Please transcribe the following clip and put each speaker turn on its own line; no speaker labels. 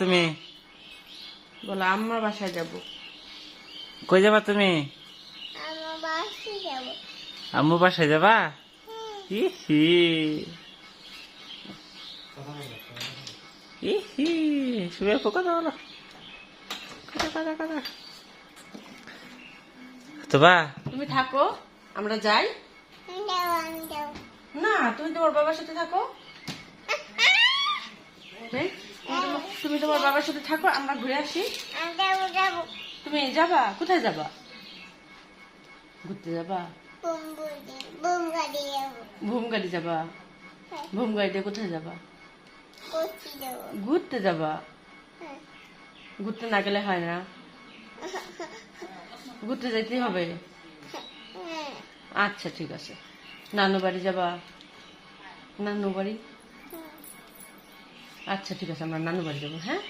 তুমি
বলো আম্মার বাসায় যাব।
কই যাবা তুমি? আম্মু বাসায় যাবা? ইহি ইহি শুয়ে কথা বলো, কথা কথা কথা। তোবা
তুমি থাকো, আমরা যাই। না, তুমি তোমার বাবার সাথে থাকো। হ্যাঁ? তুমি তোমার বাবার সাথে থাকো, আমরা ঘুরে আসি। তুমি যাবা? কোথায় যাবা? ঘুরতে যাবা? ভুম গাড়ি যাবা? ভুম গাড়িতে কোথায় যাবা? ঘুরতে যাবা? ঘুরতে না গেলে হয় না, ঘুরতে যেতেই হবে। আচ্ছা ঠিক আছে। নানু বাড়ি যাবা? নানু বাড়ি? আচ্ছা ঠিক আছে, আমরা নানু বাড়ি যাবো। হ্যাঁ।